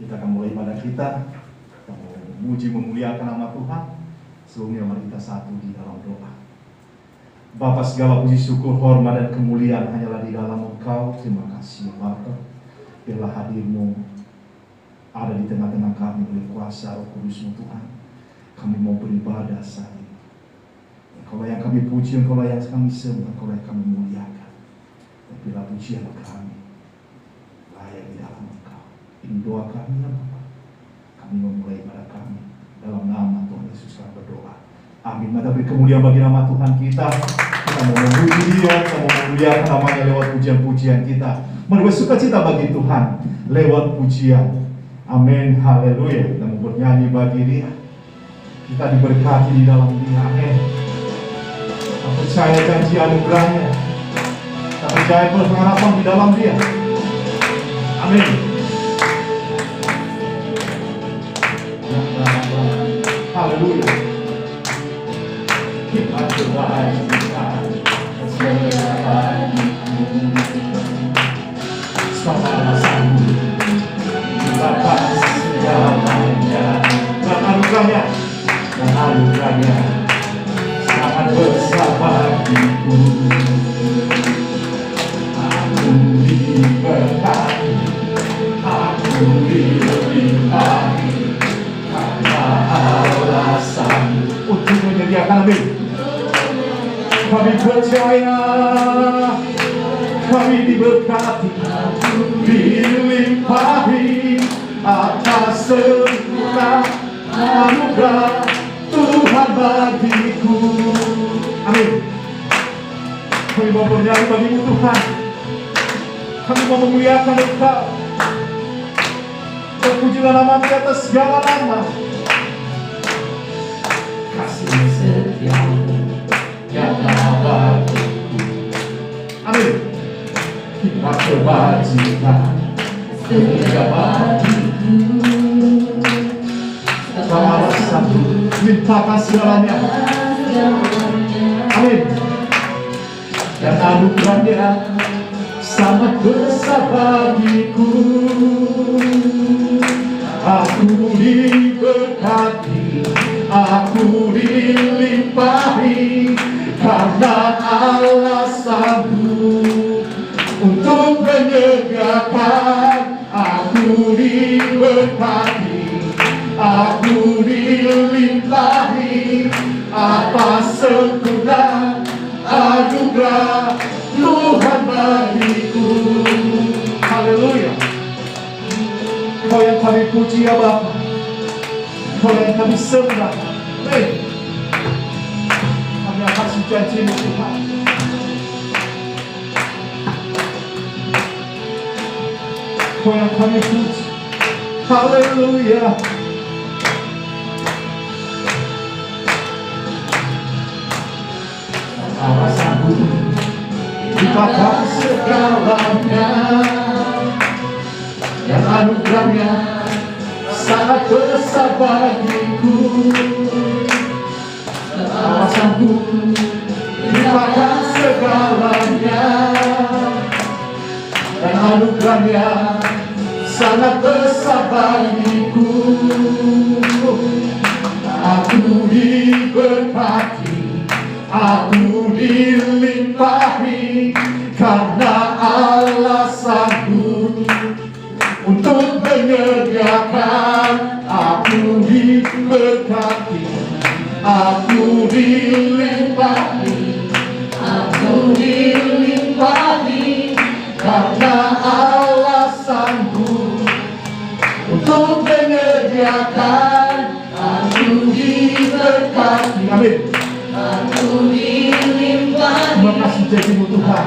Kita akan mulai ibadah kita. Kita mau memuji memuliakan nama Tuhan. Sebelumnya mari kita satu di dalam doa. Bapa, segala puji syukur, hormat dan kemuliaan hanyalah di dalam Engkau. Terima kasih Bapa. Biarlah hadir-Mu ada di tengah-tengah kami oleh kuasa Roh Kudus-Mu Tuhan. Kami mau beribadah saat ini. Engkau yang kami puji, Engkau yang kami sembah, Engkau yang kami muliakan. Dan bila pujian kami layak di dalam Engkau. Ini doa kami ya Bapa. Kami memulai ibadah kami dalam nama Tuhan Yesus kami berdoa. Amin. Mari beri kemuliaan bagi nama Tuhan kita. Kita mau memuji Dia, kita mau memuliakan namanya lewat pujian-pujian kita. Mari bersukacita bagi Tuhan lewat pujian. Amin. Haleluya. Kita mau bernyanyi bagi Dia. Kita diberkati di dalam Dia. Amin. Kita percaya janji anugerahnya. Kita percaya pengharapan di dalam Dia. Amin. Haleluya. Kita berbahagia sama sanggup dapat segalanya. Dan anugerahnya sangat besar bagiku. Aku diberkati, aku dilimpahi karena alasan untuk menyediakan. Amin. Kami percaya, kami diberkati, dilimpahi atas segala anugerah Tuhan bagiku. Amin. Kami mau bernyanyi bagi-Mu Tuhan. Kami mau memuliakan Engkau. Terpujilah nama-Mu di atas segala nama. Kasih setia-Mu nyata bagiku. Amin. Kita kebajikan setia bagiku. Sama satu mintakan segalanya. Amin. Dan anugerahnya sangat besar bagiku. Aku diberkati, aku dilimpahi karena Allah sanggup untuk menyediakan. Aku diberkati, aku dilimpahi atas sempurna anugerah Tuhan bagiku. Haleluya. Kau yang kami puji ya Bapa, Kau yang kami sembah. Kami akan janji-Mu Tuhan. Kau yang kami puji. Haleluya. Allah sanggup limpahkan segalanya. Dan anugerahnya sangat besar bagiku. Allah sanggup limpahkan segalanya. Dan anugerahnya sangat besar bagiku. Aku diberkati, aku dilimpahi karena Allah sanggup untuk menyediakan. Aku diberkati, aku dilimpahi, aku dilimpahi karena Allah sanggup untuk menyediakan. Aku diberkati. Amin. Aku dilimpahi. Terima kasih janji-Mu Tuhan.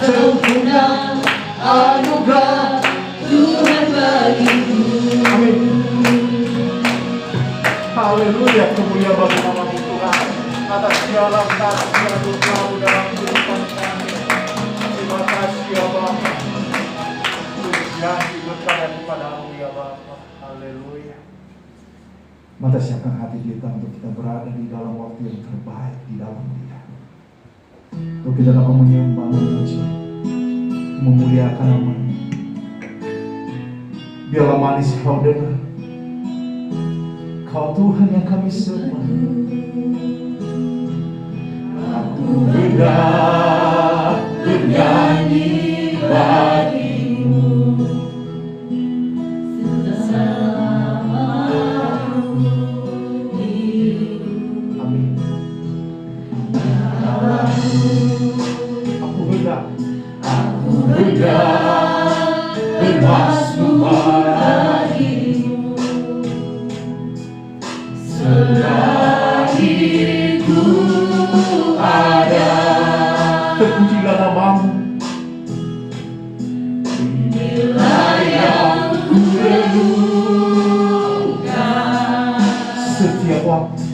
Sempurna anugerah Tuhan bagiku. Amin. Haleluya. Kemuliaan bagi nama-Mu Tuhan atas segala kasih anugerah-Mu dalam kehidupan kami. Terima kasih ya Bapa. Pujian diberkati kepada-Mu ya Bapa. Haleluya. Mata siapkan hati kita untuk kita berada di dalam waktu yang terbaik di dalam Dia. Untuk kita dapat menyembah, memuji, memuliakan nama-Nya. Biarlah manis kau dengar. Kau Tuhan yang kami sembah. Aku hendak bernyanyi bagimu selama hidup. Amin. Aku hendak bermasmur bagimu selagi ku ada. Terpujilah namamu bila yang ku renungkan setiap waktu.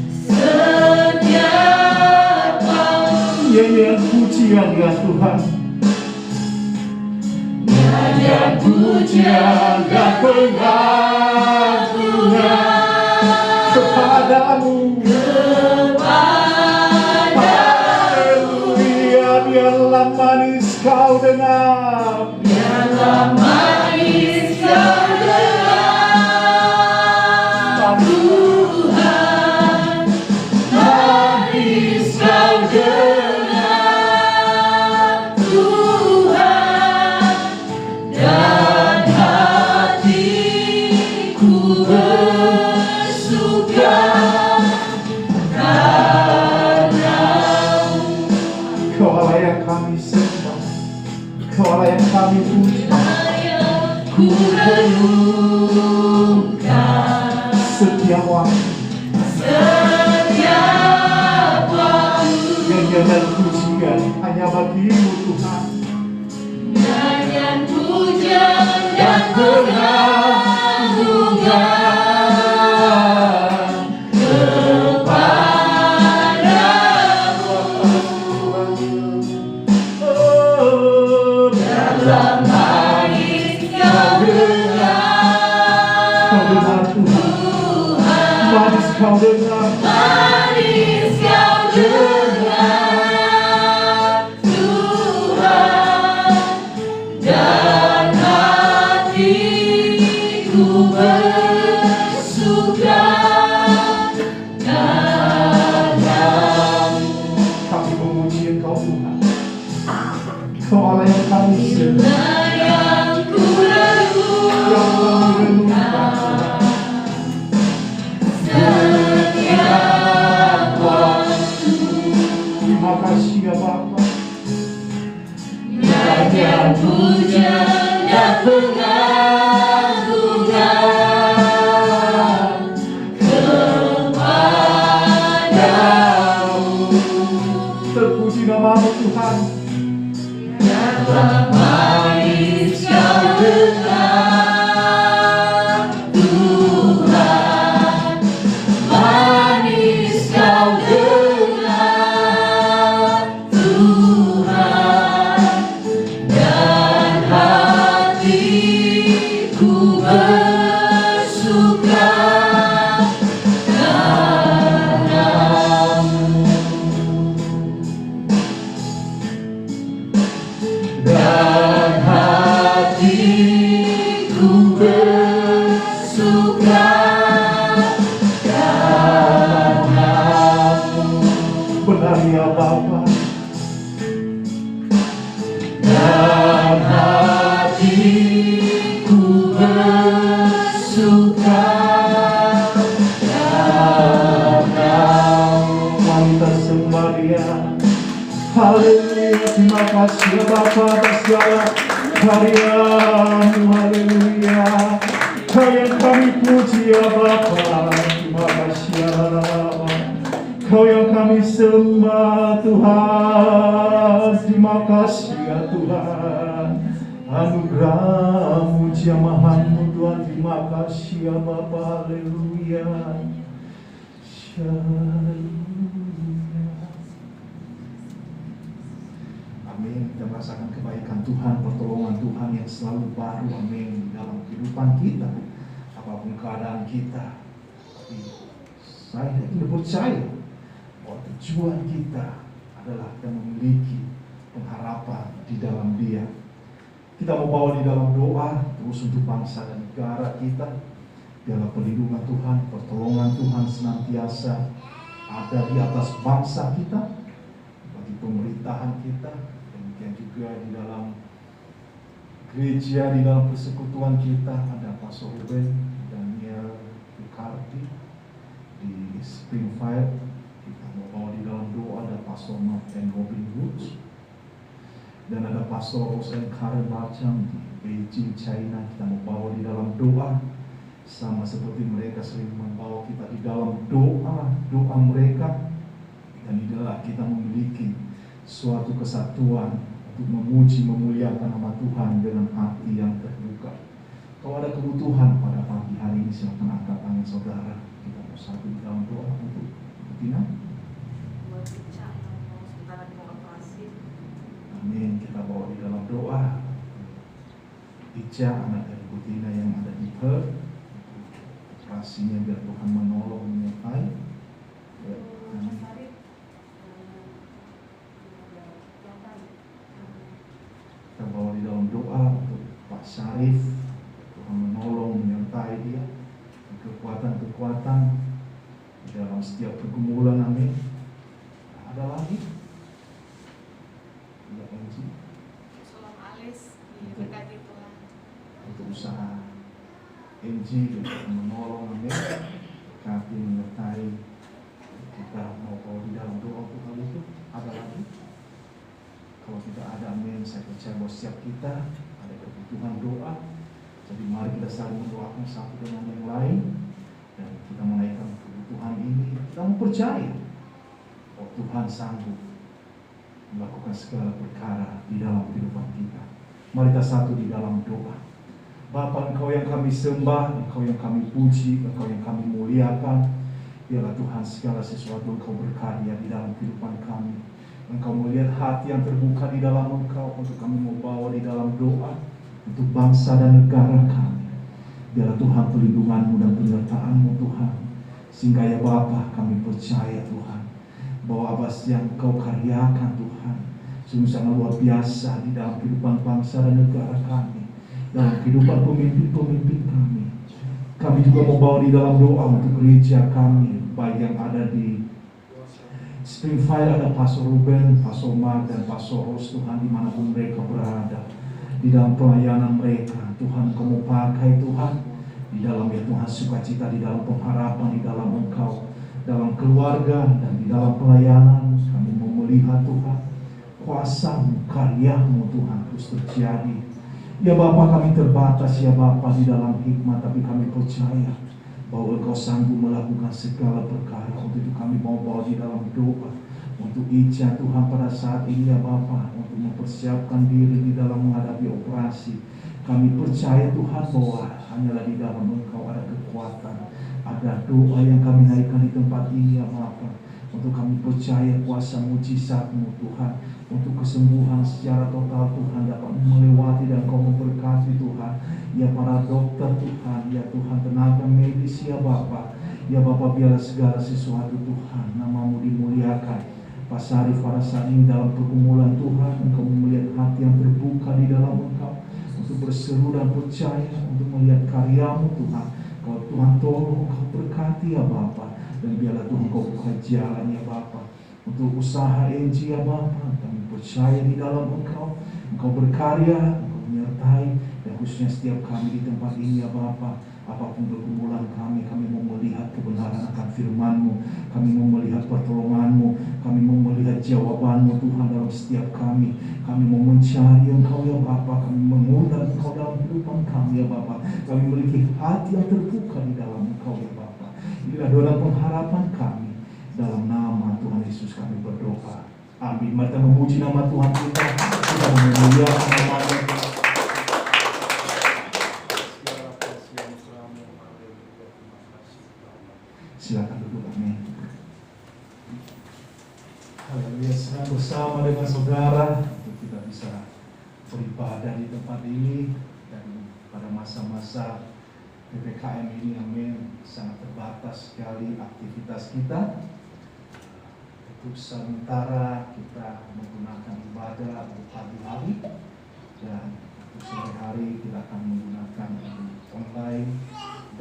Nyanyian pujian ya Tuhan, nyanyian pujian dan pengagungan kepadamu. Haleluya, biarlah manis kau dengar. Biarlah manis kau dengar. Tuhan, manis kau dengar. Tuhan, dan hatiku bersuka. Kau Allah yang kami sembah, Kau Allah yang kami puji. Ku renungkan setiap waktu, nyanyian dan pujian hanya bagimu Tuhan. Nyanyian pujian dan pengagungan kau dengar, manis kau dengar. Tuhan, dan hatiku bersuka padamu. Kami memuji Engkau Tuhan, Kau Allah yang kami sembah, yang ku renungkan. Terima kasih ya Bapa. Nyanyian pujian dan pengagungan kepadamu. Terpuji namamu Tuhan. Biarlah manis kau dengar. Tuhan, manis kau dengar. Tuhan, dan hatiku bersuka padamu. Dan hatiku bersuka padamu. Benar ya Bapa. Dan hatiku bersuka padamu. Wanita sembah Dia. Haleluya, terima kasih ya Bapa atas segala karya-Mu. Haleluya, Kau yang kami puji ya Bapa. Terima kasih ya Bapa. Kau yang kami sembah Tuhan. Terima kasih ya Tuhan. Anugerah-Mu, jamahan-Mu Tuhan. Terima kasih ya Bapa. Haleluya. Shalom. Amin. Kita merasakan kebaikan Tuhan, pertolongan Tuhan yang selalu baru. Amin. Dalam kehidupan kita, apapun keadaan kita. Tapi saya ingin percaya bahwa tujuan kita adalah kita memiliki pengharapan di dalam Dia. Kita mau bawa di dalam doa terus untuk bangsa dan negara kita. Biarlah perlindungan Tuhan, pertolongan Tuhan senantiasa ada di atas bangsa kita, bagi pemerintahan kita, demikian juga di dalam gereja, di dalam persekutuan kita. Ada Pastor Ruben Daniel Ricardi di Springfield, kita mau bawa di dalam doa. Ada Pastor Martin Robin Woods, dan ada Pastor Rosen Karen Bacang di Beijing, China. Kita mau bawa di dalam doa, sama seperti mereka sering membawa kita di dalam doa mereka. Dan inilah kita memiliki suatu kesatuan untuk memuji, memuliakan nama Tuhan dengan hati yang terbuka. Kalau ada kebutuhan pada pagi hari ini, silakan angkat tangan saudara. Kita bersatu di dalam doa untuk Tina. Amin. Kita bawa di dalam doa Ica, anak dari Butina yang ada di Perth, operasinya biar Tuhan menolong, menyertai. Kita bawa di dalam doa untuk Pak Syarif, Tuhan menolong, menyertai dia, kekuatan-kekuatan di dalam setiap pergumulan. Amin. Ada lagi? Ya, Enji. Salam alis diberkati Tuhan. Untuk usaha Enji, Tuhan menolong. Amin. Berkati, menyertai. Kita mau bawa di dalam doa untuk hal itu. Ada lagi? Kalau tidak ada, amin, saya percaya bahwa setiap kita ada kebutuhan doa. Jadi mari kita saling mendoakan satu dengan yang lain, dan kita menaikkan kebutuhan ini. Kita mau percaya bahwa Tuhan sanggup melakukan segala perkara di dalam kehidupan kita. Mari kita satu di dalam doa. Bapa, Engkau yang kami sembah, Engkau yang kami puji, Engkau yang kami muliakan. Biarlah Tuhan segala sesuatu Engkau berkarya di dalam kehidupan kami. Engkau melihat hati yang terbuka di dalam Engkau untuk kami membawa di dalam doa untuk bangsa dan negara kami. Biarlah Tuhan perlindungan-Mu dan penyertaan-Mu Tuhan, sehingga ya Bapa, kami percaya Tuhan bahwa apa yang Engkau karyakan Tuhan sungguh sangat luar biasa di dalam kehidupan bangsa dan negara kami, dalam kehidupan pemimpin-pemimpin kami. Kami juga membawa di dalam doa untuk gereja kami, baik yang ada di Springfield, ada Pastor Ruben, Pastor Mark, dan Pastor Ros. Tuhan, dimanapun mereka berada, di dalam pelayanan mereka, Tuhan Engkau mau pakai Tuhan, di dalam ya Tuhan sukacita, di dalam pengharapan, di dalam Engkau, dalam keluarga, dan di dalam pelayanan. Kami mau melihat Tuhan kuasa-Mu, karya-Mu Tuhan terus terjadi. Ya Bapa, kami terbatas ya Bapa di dalam hikmat, tapi kami percaya bahwa Engkau sanggup melakukan segala perkara. Untuk itu kami mau bawa di dalam doa untuk Ica Tuhan pada saat ini ya Bapa, untuk mempersiapkan diri di dalam menghadapi operasi. Kami percaya Tuhan bahwa hanyalah di dalam Engkau ada kekuatan, ada doa yang kami naikkan di tempat ini ya Bapa. Untuk kami percaya kuasa mujizat-Mu Tuhan, untuk kesembuhan secara total Tuhan dapat melewati dan Kau memberkati Tuhan. Ya para dokter Tuhan, ya Tuhan tenaga medis ya Bapa. Ya Bapa, biarlah segala sesuatu Tuhan, nama-Mu dimuliakan. Pak Syarif pada saat ini dalam pergumulan Tuhan, Engkau melihat hati yang terbuka di dalam Engkau, untuk berseru dan percaya, untuk melihat karya-Mu Tuhan. Kalau Tuhan tolong, Engkau berkati ya Bapa. Dan biarlah Tuhan Kau buka jalan ya Bapa untuk usaha Enji ya Bapa. Kami percaya di dalam Engkau, Engkau berkarya, Engkau menyertai, dan khususnya setiap kami di tempat ini ya Bapa. Apapun pergumulan kami mau melihat kebenaran akan firman-Mu, kami mau melihat pertolongan-Mu, kami mau melihat jawaban-Mu Tuhan dalam setiap kami. Kami mau mencari Engkau ya Bapa, kami mengundang Engkau dalam kehidupan kami ya Bapa. Kami memiliki hati yang terbuka di dalam Engkau ya Bapa. Inilah doa dan pengharapan kami, dalam nama Tuhan Yesus kami berdoa. Amin. Mari kita memuji nama Tuhan kita, kita memuliakan nama-Nya. Silakan duduk. Amin. Haleluya. Senang bersama dengan saudara untuk kita bisa beribadah di tempat ini, dan pada masa-masa PPKM ini, amin, sangat terbatas sekali aktivitas kita. Untuk sementara kita menggunakan ibadah untuk pagi hari, dan Untuk sehari-hari kita akan menggunakan online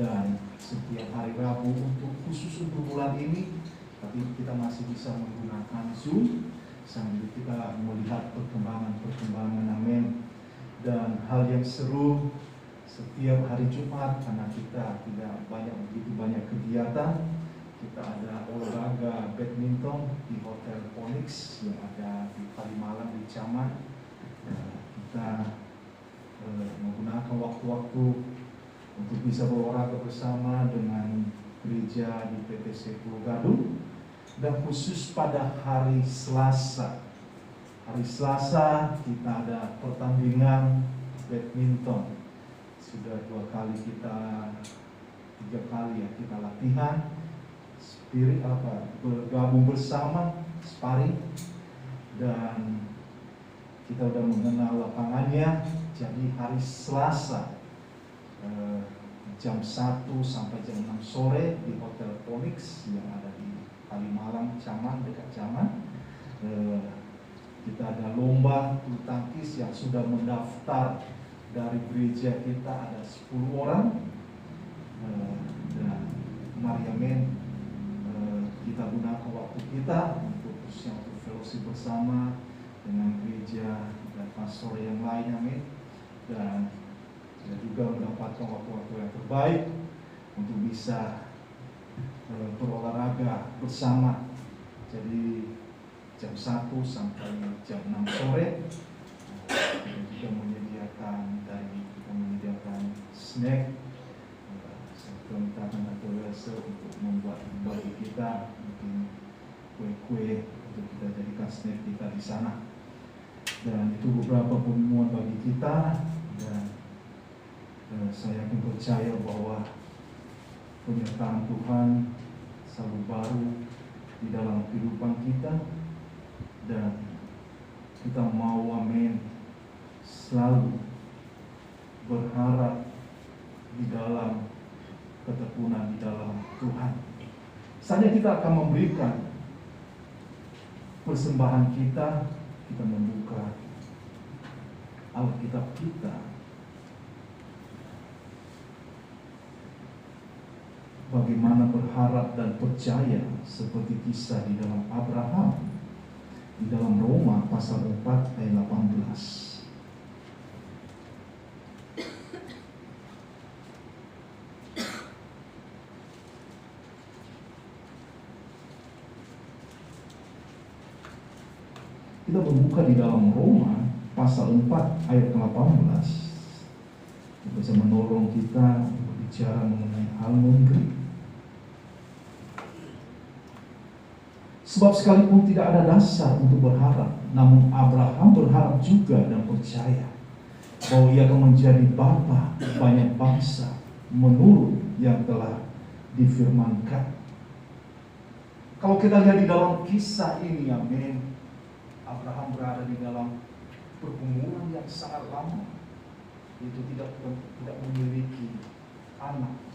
dan setiap hari Rabu khusus untuk bulan ini, tapi kita masih bisa menggunakan Zoom sambil kita melihat perkembangan, amin. Dan hal yang seru setiap hari Jumat, karena kita tidak begitu banyak kegiatan, kita ada olahraga badminton di Hotel Onyx yang ada di Kalimalang di Caman. Kita menggunakan waktu-waktu untuk bisa berolahraga bersama dengan gereja di PTC Pulau Gadung, dan khusus pada hari Selasa. Hari Selasa kita ada pertandingan badminton. Sudah 2 kali kita 3 kali ya kita latihan bergabung bersama sparring, dan kita sudah mengenal lapangannya. Jadi hari Selasa jam 1 sampai jam 6 sore di Hotel Onyx yang ada di Kalimalang, Caman, dekat Caman. Kita ada lomba bulu tangkis yang sudah mendaftar dari gereja kita ada 10 orang. Dan mari amin, kita gunakan waktu kita untuk khususnya untuk fellowship bersama dengan gereja dan pastor yang lain, amin. Dan kita juga mendapatkan waktu-waktu yang terbaik untuk bisa berolahraga bersama. Jadi jam 1 sampai jam 6 sore kita juga menyediakan snack, serta minta atau rasa untuk membuat bagi kita mungkin kue-kue untuk kita jadikan snack kita di sana. Dan itu beberapa pengumuman bagi kita, dan saya yakin percaya bahwa penyertaan Tuhan selalu baru di dalam kehidupan kita, dan kita mau amin selalu berharap di dalam ketekunan di dalam Tuhan. Saatnya kita akan memberikan persembahan kita membuka Alkitab kita. Bagaimana berharap dan percaya seperti kisah di dalam Abraham, di dalam Roma pasal 4 ayat 18. Kita membuka di dalam Roma pasal 4 ayat 18. Itu bisa menolong kita berbicara mengenai hal memberi. Sebab sekalipun tidak ada dasar untuk berharap, namun Abraham berharap juga dan percaya bahwa ia akan menjadi bapa banyak bangsa menurut yang telah difirmankan. Kalau kita lihat di dalam kisah ini, amin, Abraham berada di dalam pergumulan yang sangat lama. Itu tidak memiliki anak.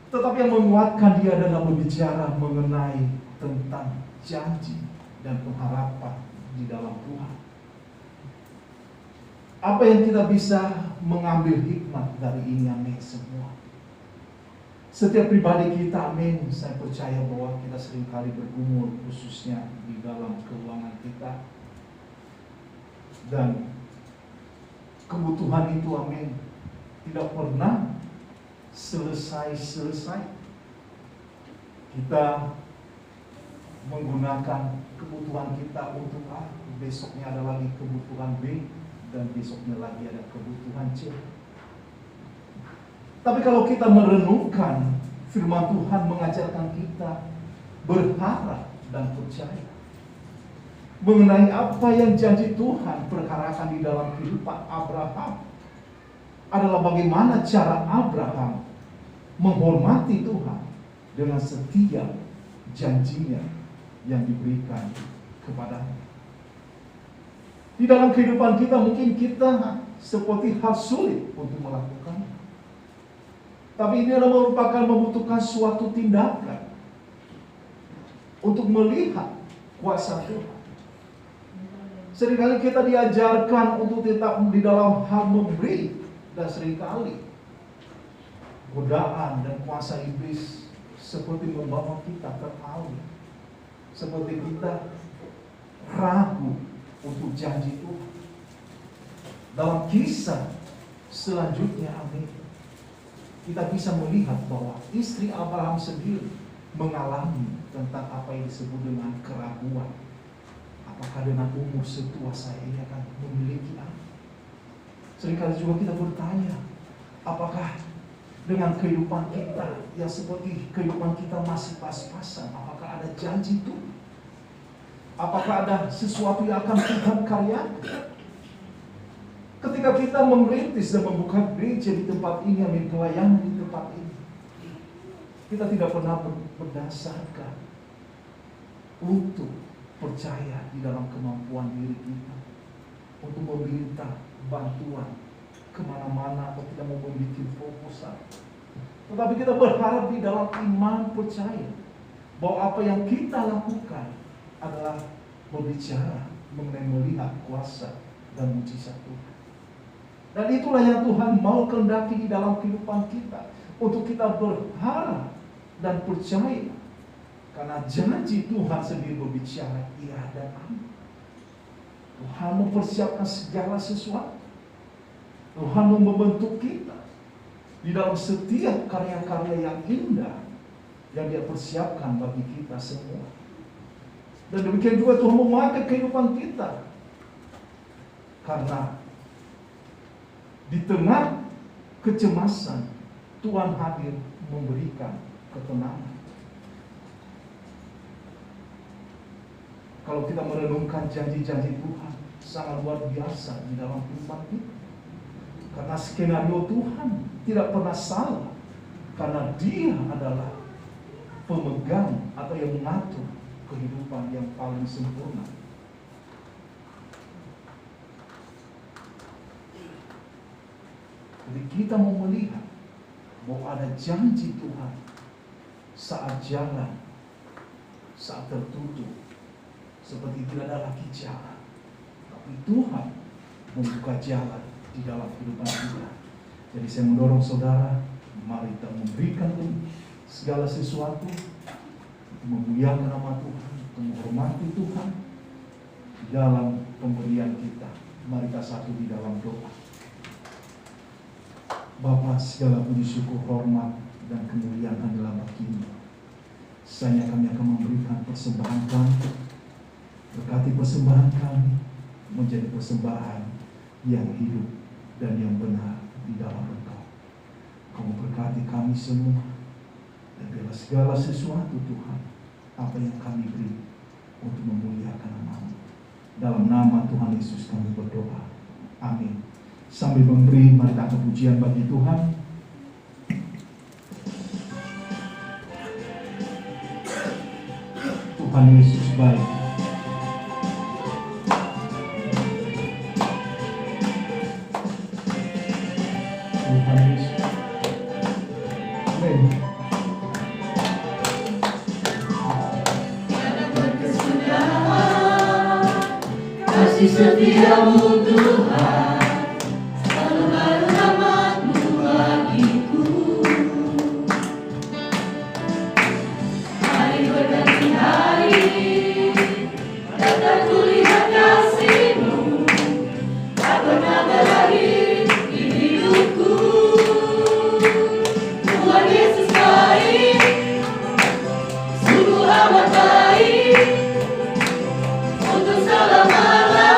Tetapi yang menguatkan dia adalah berbicara mengenai tentang janji dan pengharapan di dalam Tuhan. Apa yang kita bisa mengambil hikmat dari ini, amin, semua. Setiap pribadi kita, amin, saya percaya bahwa kita seringkali bergumul khususnya di dalam keuangan kita. Dan kebutuhan itu, amin, tidak pernah selesai. Kita menggunakan kebutuhan kita untuk A, besoknya ada lagi kebutuhan B, dan besoknya lagi ada kebutuhan C. Tapi kalau kita merenungkan firman Tuhan mengajarkan kita berharap dan percaya mengenai apa yang janji Tuhan perkarakan di dalam kehidupan Abraham, adalah bagaimana cara Abraham menghormati Tuhan dengan setiap janjinya yang diberikan kepadanya. Di dalam kehidupan kita mungkin kita seperti hal sulit untuk melakukan. Tapi ini adalah membutuhkan suatu tindakan untuk melihat kuasa Tuhan. Seringkali kita diajarkan untuk tetap di dalam hal memberi, dan seringkali godaan dan kuasa iblis seperti membawa kita teralih, seperti kita ragu untuk janji Tuhan. Dalam kisah selanjutnya, amin, kita bisa melihat bahwa istri Abraham sendiri mengalami tentang apa yang disebut dengan keraguan. Apakah dengan umur setua saya ini akan memiliki anak? Seringkali juga kita bertanya, apakah dengan kehidupan kita yang seperti kehidupan kita masih pas-pasan, apakah ada janji Tuhan? Apakah ada sesuatu yang akan Tuhan karyakan? Ketika kita merintis dan membuka gereja di tempat ini, amin, pelayanan di tempat ini, kita tidak pernah berdasarkan untuk percaya di dalam kemampuan diri kita untuk meminta bantuan kemana-mana atau tidak mau membuat proposal. Tetapi kita berharap di dalam iman percaya bahwa apa yang kita lakukan adalah berbicara mengenai melihat kuasa dan mujizat Tuhan. Dan itulah yang Tuhan mau kehendaki di dalam kehidupan kita, untuk kita berharap dan percaya. Karena janji Tuhan sendiri berbicara iya dan amin. Tuhan mempersiapkan segala sesuatu. Tuhan mau membentuk kita di dalam setiap karya-karya yang indah yang Dia persiapkan bagi kita semua. Dan demikian juga Tuhan memakai kehidupan kita. Karena di tengah kecemasan, Tuhan hadir memberikan ketenangan. Kalau kita merenungkan janji-janji Tuhan, sangat luar biasa di dalam kehidupan kita. Karena skenario Tuhan tidak pernah salah, karena Dia adalah pemegang atau yang mengatur kehidupan yang paling sempurna. Jadi kita mau melihat bahwa ada janji Tuhan saat jalan, saat tertutup, seperti tidak ada lagi jalan, tapi Tuhan membuka jalan di dalam kehidupan kita. Jadi saya mendorong saudara, mari kita memberikan segala sesuatu untuk memuliakan nama Tuhan, untuk menghormati Tuhan dalam pemberian kita. Mari kita satu di dalam doa. Bapa, segala puji syukur, hormat dan kemuliaan adalah bagi-Mu. Sayangnya kami akan memberikan persembahan kami. Berkati persembahan kami menjadi persembahan yang hidup dan yang benar di dalam Engkau. Kamu berkati kami semua, dan biarlah segala sesuatu Tuhan, apa yang kami beri untuk memuliakan nama-Mu. Dalam nama Tuhan Yesus kami berdoa. Amin. Sambil memberi, mari kita pujian bagi Tuhan. Tuhan Yesus baik. Tuhan Yesus. Amin. Kasih setiamu Tuhan, selalu baru rahmat-Mu bagiku. Hari berganti hari, datang kulihat kasih-Mu, tak pernah berakhir di hidupku. Tuhan Yesus baik, sungguh amat baik, untuk selama-lamanya.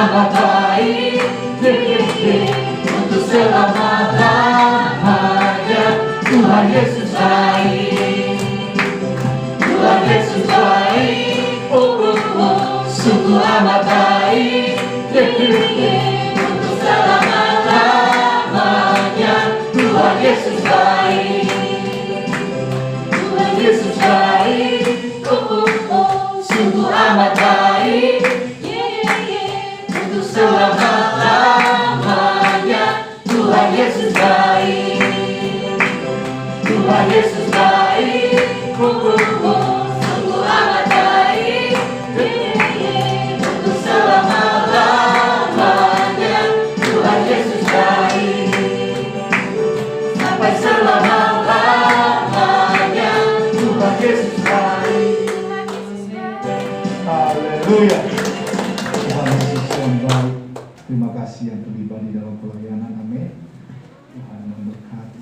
amat baik, untuk selama-lamanya. Tuhan Yesus baik, Tuhan Yesus baik, sungguh amat baik, untuk selama-lamanya. Tuhan Yesus baik, Tuhan Yesus baik, sungguh amat baik, untuk selama-lamanya. Tuhan Yesus baik, Tuhan Yesus baik, sungguh amat baik, untuk selama-lamanya. Tuhan Yesus baik, sampai selama-lamanya. Tuhan Yesus baik. Haleluya. Tuhan Yesus yang baik. Terima kasih yang terlibat di dalam pelayanan. Amin. Tuhan memberkati.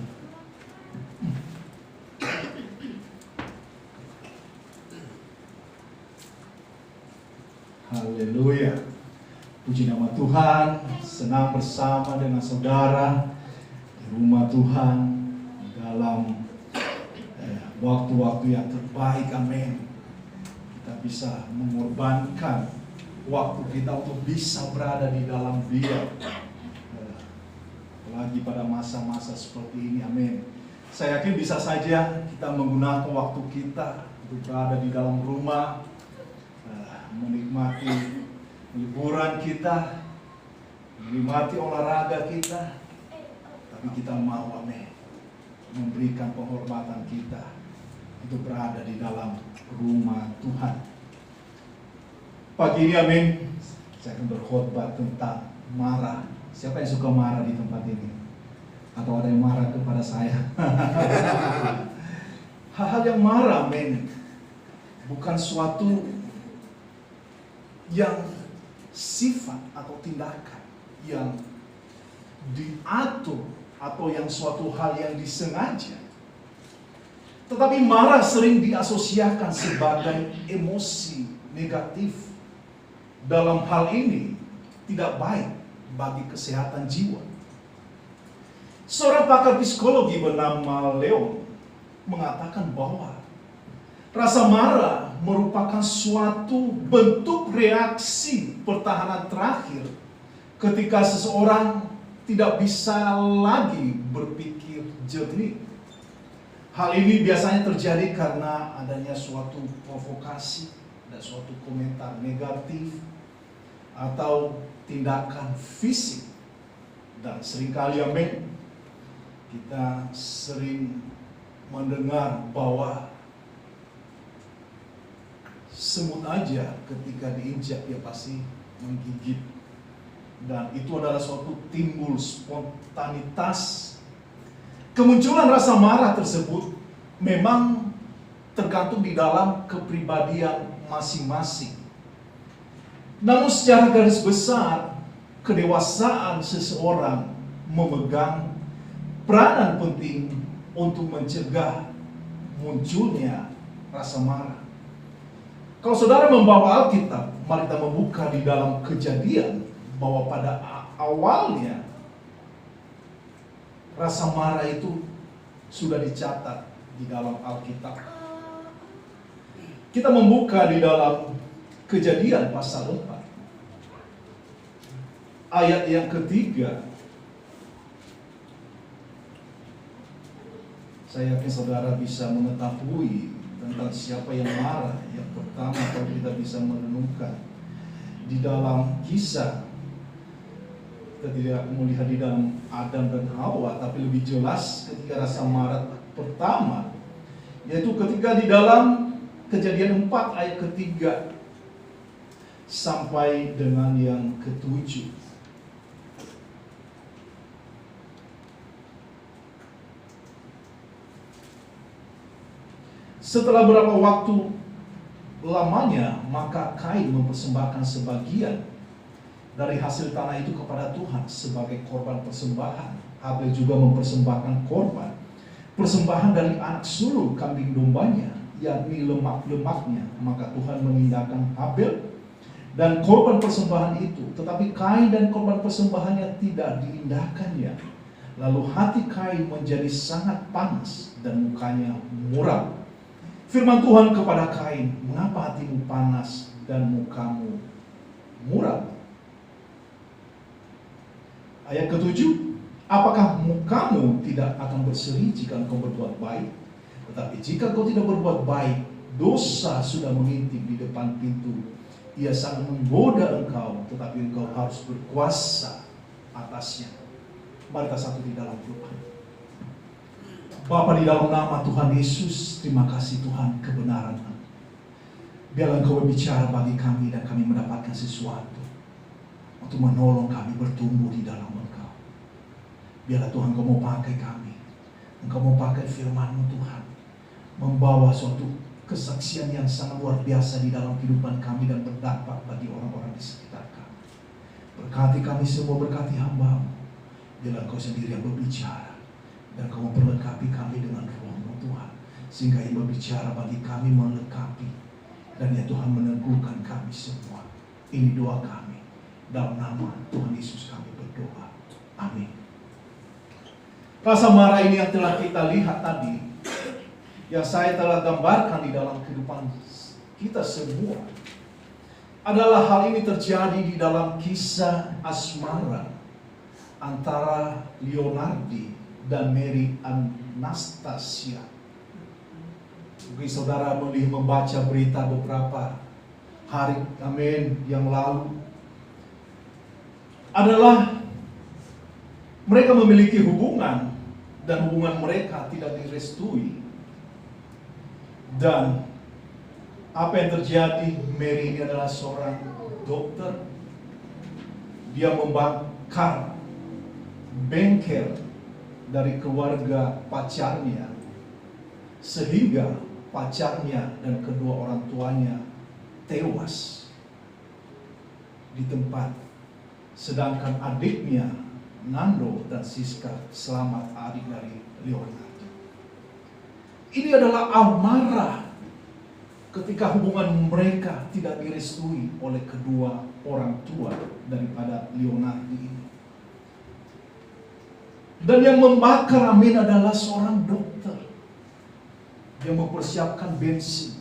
Haleluya. Puji nama Tuhan. Senang bersama dengan saudara di rumah Tuhan dalam waktu-waktu yang terbaik. Amin. Kita bisa mengorbankan waktu kita untuk bisa berada di dalam Dia, apalagi pada masa-masa seperti ini. Amin. Saya yakin bisa saja kita menggunakan waktu kita untuk berada di dalam rumah, menikmati liburan kita, menikmati olahraga kita, tapi kita mau, amin, memberikan penghormatan kita untuk berada di dalam rumah Tuhan. Pagi ini, amin, saya akan berkhotbah tentang marah. Siapa yang suka marah di tempat ini? Atau ada yang marah kepada saya? Hal-hal yang marah, amin, bukan suatu yang sifat atau tindakan yang diatur atau yang suatu hal yang disengaja. Tetapi marah sering diasosiasikan sebagai emosi negatif. Dalam hal ini tidak baik bagi kesehatan jiwa. Seorang pakar psikologi bernama Leon mengatakan bahwa rasa marah merupakan suatu bentuk reaksi pertahanan terakhir ketika seseorang tidak bisa lagi berpikir jernih. Hal ini biasanya terjadi karena adanya suatu provokasi dan suatu komentar negatif atau tindakan fisik. Dan seringkali, amin, kita sering mendengar bahwa semut aja ketika diinjak dia pasti menggigit. Dan itu adalah suatu timbul spontanitas. Kemunculan rasa marah tersebut memang tergantung di dalam kepribadian masing-masing. Namun secara garis besar, kedewasaan seseorang memegang peranan penting untuk mencegah munculnya rasa marah. Kalau saudara membawa Alkitab, mari kita membuka di dalam Kejadian bahwa pada awalnya rasa marah itu sudah dicatat di dalam Alkitab. Kita membuka di dalam Kejadian pasal 4 ayat yang ketiga. Saya yakin saudara bisa mengetahui tentang siapa yang marah. Yang pertama, kalau kita bisa merenungkan di dalam Kisah, kita tidak melihat di dalam Adam dan Hawa, tapi lebih jelas ketika rasa marah pertama, yaitu ketika di dalam Kejadian 4 ayat ketiga sampai dengan yang ketujuh. Setelah beberapa waktu lamanya, maka Kain mempersembahkan sebagian dari hasil tanah itu kepada Tuhan sebagai korban persembahan. Habel juga mempersembahkan korban persembahan dari anak sulung kambing dombanya, yakni lemak-lemaknya. Maka Tuhan memindahkan Habel dan korban persembahan itu. Tetapi Kain dan korban persembahannya tidak diindahkannya. Lalu hati Kain menjadi sangat panas dan mukanya muram. Firman Tuhan kepada Kain, mengapa hatimu panas dan mukamu muram? Ayat ke-7, apakah mukamu tidak akan berseri jika engkau berbuat baik? Tetapi jika engkau tidak berbuat baik, dosa sudah mengintip di depan pintu. Ia sangat menggoda engkau, tetapi engkau harus berkuasa atasnya. Mari kita satu di dalam doa. Bapa, di dalam nama Tuhan Yesus, terima kasih Tuhan kebenaran. Biarlah engkau berbicara bagi kami dan kami mendapatkan sesuatu untuk menolong kami bertumbuh di dalam engkau. Biarlah Tuhan engkau mau pakai kami. Engkau mau pakai firman-Mu Tuhan, membawa suatu kesaksian yang sangat luar biasa di dalam kehidupan kami dan berdampak bagi orang-orang di sekitar kami. Berkati kami semua, berkati hamba-Mu. Biarlah Engkau sendiri yang berbicara dan Engkau memperlengkapi kami dengan Roh-Mu Tuhan, sehingga Ia berbicara bagi kami, melengkapi, dan ya Tuhan meneguhkan kami semua. Ini doa kami, dalam nama Tuhan Yesus kami berdoa. Amin. Rasa marah ini yang telah kita lihat tadi, yang saya telah gambarkan di dalam kehidupan kita semua, adalah hal ini terjadi di dalam kisah asmara antara Leonardi dan Mary Anastasia. Mungkin saudara membaca berita beberapa hari yang lalu, adalah mereka memiliki hubungan dan hubungan mereka tidak direstui. Dan apa yang terjadi, Mary ini adalah seorang dokter. Dia membakar bengkel dari keluarga pacarnya, sehingga pacarnya dan kedua orang tuanya tewas di tempat. Sedangkan adiknya, Nando dan Siska, selamat, adik dari Leonardo. Ini adalah amarah ketika hubungan mereka tidak direstui oleh kedua orang tua daripada Leonardi ini. Dan yang membakar adalah seorang dokter yang mempersiapkan bensin,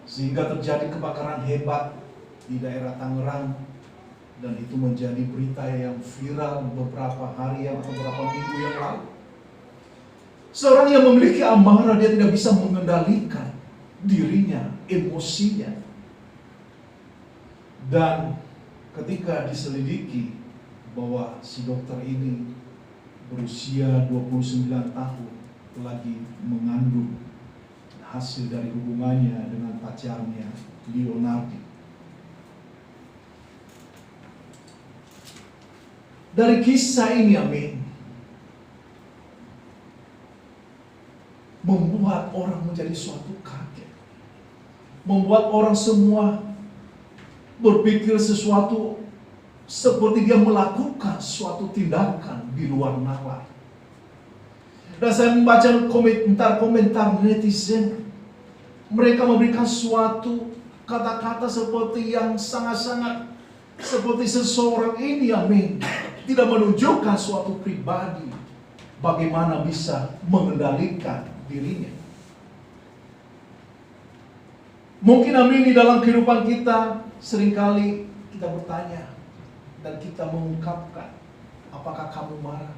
sehingga terjadi kebakaran hebat di daerah Tangerang, dan itu menjadi berita yang viral beberapa hari atau beberapa minggu yang lalu. Seorang yang memiliki amarah, dia tidak bisa mengendalikan dirinya, emosinya. Dan ketika diselidiki bahwa si dokter ini berusia 29 tahun, lagi mengandung hasil dari hubungannya dengan pacarnya, Leonardi. Dari kisah ini, amin, membuat orang menjadi suatu kaget. Membuat orang semua berpikir sesuatu seperti dia melakukan suatu tindakan di luar nalar. Dan saya membaca komentar-komentar netizen. Mereka memberikan suatu kata-kata seperti yang sangat-sangat seperti seseorang ini, amin, tidak menunjukkan suatu pribadi bagaimana bisa mengendalikan dirinya. Mungkin amin, di dalam kehidupan kita seringkali kita bertanya dan kita mengungkapkan, apakah kamu marah?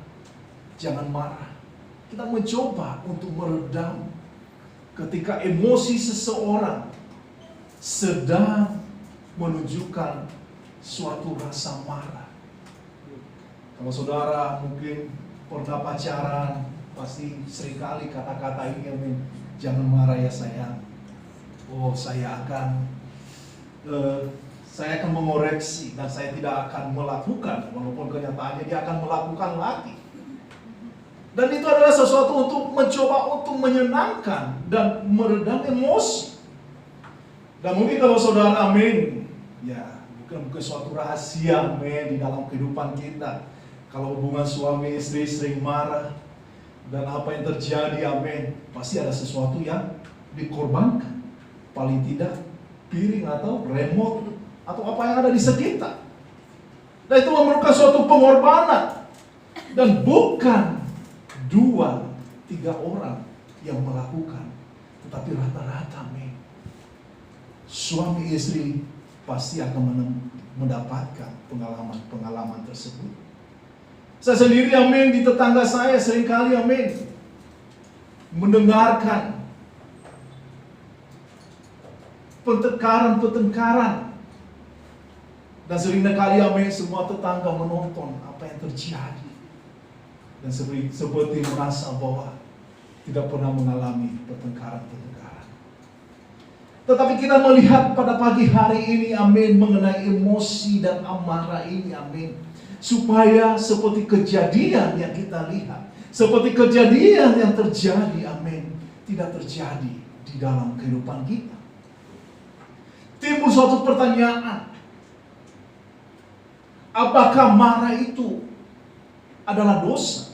Jangan marah. Kita mencoba untuk meredam ketika emosi seseorang sedang menunjukkan suatu rasa marah. Kalau saudara mungkin pernah pacaran, pasti seringkali kata-kata ini, amin, jangan marah ya sayang. Oh, saya akan mengoreksi dan saya tidak akan melakukan, walaupun kenyataannya dia akan melakukan lagi. Dan itu adalah sesuatu untuk mencoba untuk menyenangkan dan meredam emosi. Dan mungkin kalau saudara, amin, ya bukan suatu rahasia, amin, di dalam kehidupan kita. Kalau hubungan suami istri sering marah, dan apa yang terjadi, amin, pasti ada sesuatu yang dikorbankan. Paling tidak piring atau remote atau apa yang ada di sekitar. Dan itu memerlukan suatu pengorbanan. Dan bukan 2-3 orang yang melakukan, tetapi rata-rata suami istri pasti akan mendapatkan pengalaman tersebut. Saya sendiri, amin, di tetangga saya seringkali, amin, mendengarkan pertengkaran. Dan seringkali, amin, semua tetangga menonton apa yang terjadi. Dan seperti merasa bahwa tidak pernah mengalami pertengkaran. Tetapi kita melihat pada pagi hari ini, amin, mengenai emosi dan amarah ini, amin. Supaya seperti kejadian yang kita lihat, seperti kejadian yang terjadi, amin, tidak terjadi di dalam kehidupan kita. Timbul suatu pertanyaan, apakah marah itu adalah dosa?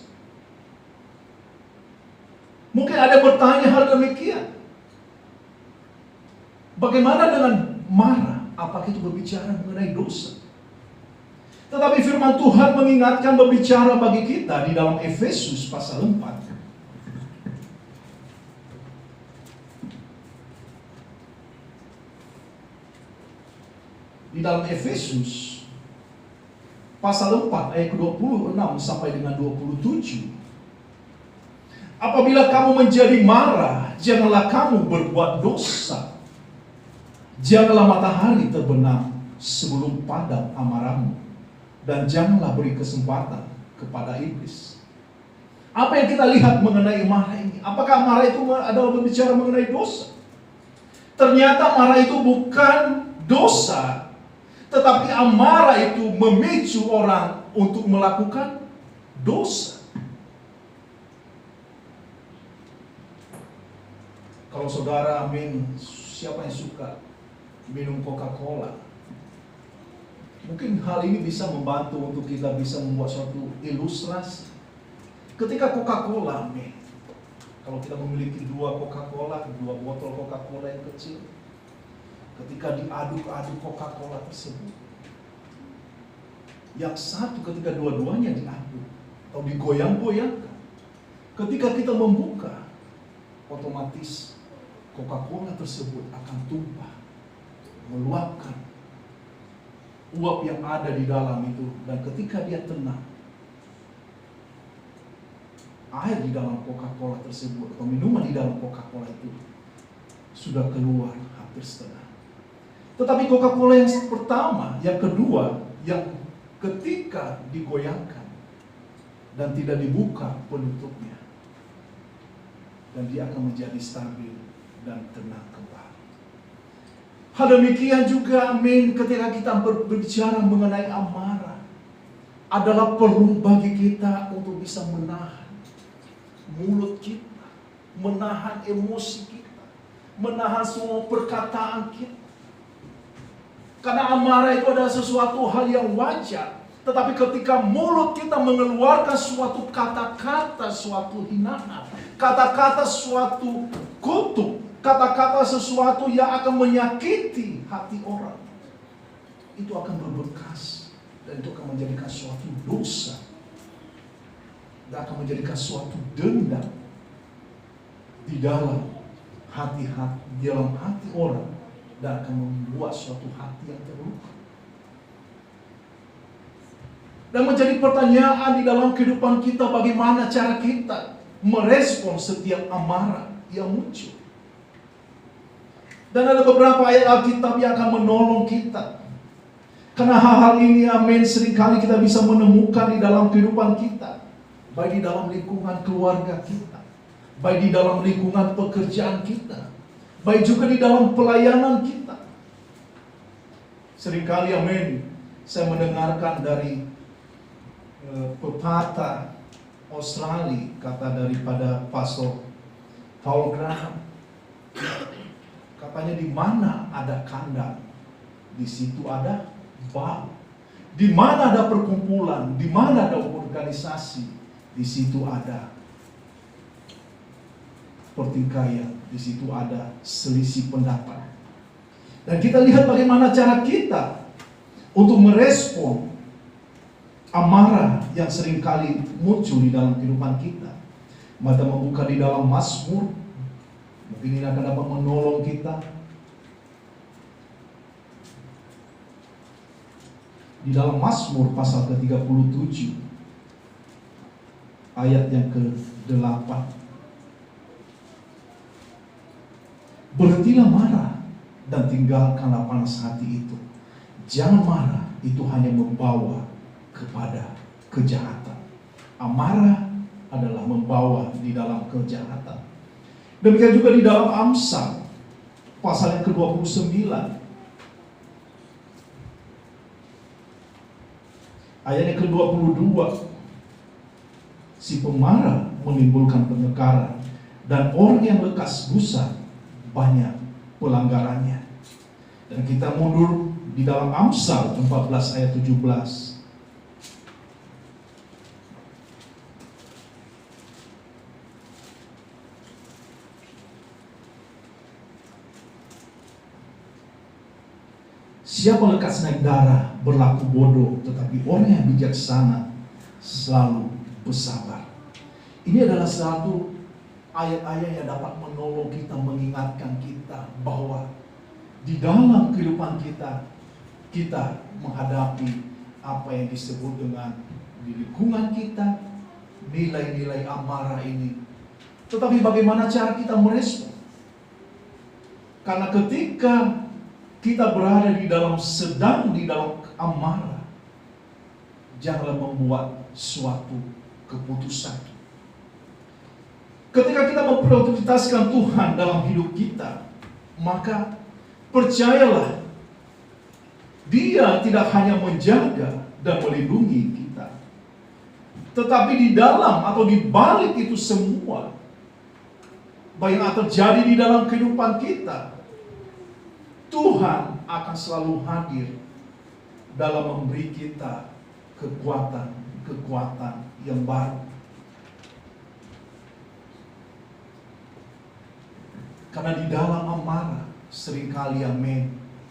Mungkin ada yang bertanya hal demikian. Bagaimana dengan marah? Apakah itu berbicara mengenai dosa? Tetapi firman Tuhan mengingatkan, berbicara bagi kita di dalam Efesus pasal 4. Di dalam Efesus pasal 4 ayat 26 sampai dengan 27. Apabila kamu menjadi marah, janganlah kamu berbuat dosa. Janganlah matahari terbenam sebelum padam amarahmu, dan janganlah beri kesempatan kepada iblis. Apa yang kita lihat mengenai marah ini? Apakah marah itu adalah berbicara mengenai dosa? Ternyata marah itu bukan dosa, tetapi amarah itu memicu orang untuk melakukan dosa. Kalau saudara, amin, siapa yang suka minum Coca-Cola? Mungkin hal ini bisa membantu untuk kita bisa membuat suatu ilustrasi. Ketika Coca-Cola, amin, kalau kita memiliki 2 Coca-Cola, 2 botol Coca-Cola yang kecil, ketika diaduk-aduk Coca-Cola tersebut, yang satu ketika dua-duanya diaduk atau digoyang-goyangkan, ketika kita membuka, otomatis Coca-Cola tersebut akan tumpah, meluapkan uap yang ada di dalam itu. Dan ketika dia tenang, air di dalam Coca-Cola tersebut atau minuman di dalam Coca-Cola itu sudah keluar hampir setengah. Tetapi Coca-Cola yang pertama, yang kedua, yang ketika digoyangkan dan tidak dibuka penutupnya, dan dia akan menjadi stabil dan tenang kembali. Hal demikian juga, amin, ketika kita berbicara mengenai amarah, adalah perlu bagi kita untuk bisa menahan mulut kita, menahan emosi kita, menahan semua perkataan kita. Karena amarah itu adalah sesuatu hal yang wajar. Tetapi ketika mulut kita mengeluarkan suatu kata-kata, suatu hinaan, kata-kata suatu kutuk, kata-kata sesuatu yang akan menyakiti hati orang, itu akan berbekas dan itu akan menjadikan suatu dosa dan akan menjadikan suatu dendam di dalam hati orang, dan akan membuat suatu hati yang terluka. Dan menjadi pertanyaan di dalam kehidupan kita, bagaimana cara kita merespon setiap amarah yang muncul. Dan ada beberapa ayat Alkitab yang akan menolong kita. Karena hal-hal ini, amin, seringkali kita bisa menemukan di dalam kehidupan kita. Baik di dalam lingkungan keluarga kita, baik di dalam lingkungan pekerjaan kita, baik juga di dalam pelayanan kita. Seringkali, amin, saya mendengarkan dari pepatah Australia, kata daripada Pastor Paul Graham. Katanya, di mana ada kandang, di situ ada bau. Di mana ada perkumpulan, di mana ada organisasi, di situ ada pertikaian, di situ ada selisih pendapat. Dan kita lihat bagaimana cara kita untuk merespon amarah yang seringkali muncul di dalam kehidupan kita. Mata membuka di dalam Mazmur, mungkin ini akan dapat menolong kita. Di dalam Mazmur pasal ke-37 ayat yang ke-8. Berhentilah marah dan tinggalkanlah panas hati itu. Jangan marah, itu hanya membawa kepada kejahatan. Amarah adalah membawa di dalam kejahatan. Demikian juga di dalam Amsal pasal yang ke-29 ayat yang ke-22. Si pemarah menimbulkan pengegaran, dan orang yang lekas busa banyak pelanggarannya. Dan kita mundur di dalam Amsal 14 ayat 17. Siapa lekas naik darah berlaku bodoh, tetapi orang yang bijaksana selalu bersabar. Ini adalah satu ayat-ayat yang dapat menolong kita, mengingatkan kita bahwa di dalam kehidupan kita menghadapi apa yang disebut dengan di lingkungan kita, nilai-nilai amarah ini. Tetapi bagaimana cara kita merespon? Karena ketika kita berada sedang di dalam amarah, janganlah membuat suatu keputusan. Ketika kita memprioritaskan Tuhan dalam hidup kita, maka percayalah, Dia tidak hanya menjaga dan melindungi kita, tetapi di dalam atau di balik itu semua, baik yang terjadi di dalam kehidupan kita, Tuhan akan selalu hadir dalam memberi kita kekuatan yang baru. Karena di dalam amarah seringkali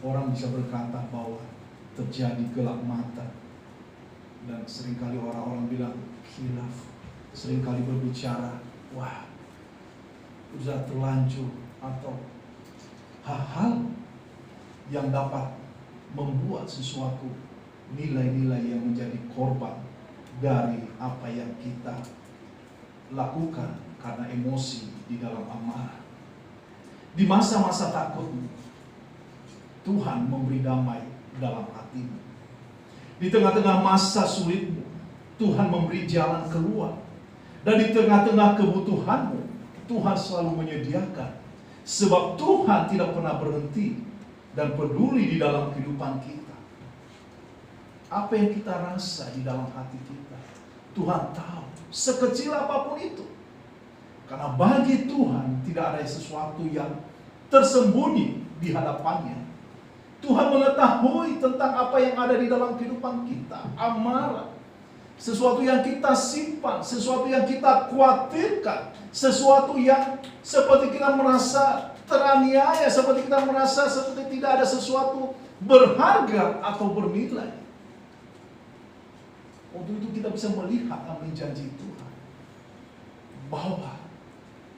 orang bisa berkata bahwa terjadi gelap mata, dan seringkali orang-orang bilang khilaf, seringkali berbicara wah sudah terlanjur, atau hal-hal yang dapat membuat sesuatu nilai-nilai yang menjadi korban dari apa yang kita lakukan karena emosi di dalam amarah. Di masa-masa takutmu, Tuhan memberi damai dalam hatimu. Di tengah-tengah masa sulitmu, Tuhan memberi jalan keluar. Dan di tengah-tengah kebutuhanmu, Tuhan selalu menyediakan. Sebab Tuhan tidak pernah berhenti dan peduli di dalam kehidupan kita. Apa yang kita rasa di dalam hati kita, Tuhan tahu, sekecil apapun itu. Karena bagi Tuhan tidak ada sesuatu yang tersembunyi di hadapannya. Tuhan mengetahui tentang apa yang ada di dalam kehidupan kita. Amarah, sesuatu yang kita simpan, sesuatu yang kita khawatirkan, sesuatu yang seperti kita merasa teraniaya, seperti kita merasa seperti tidak ada sesuatu berharga atau bernilai. Untuk itu kita bisa melihat apa janji Tuhan, bahwa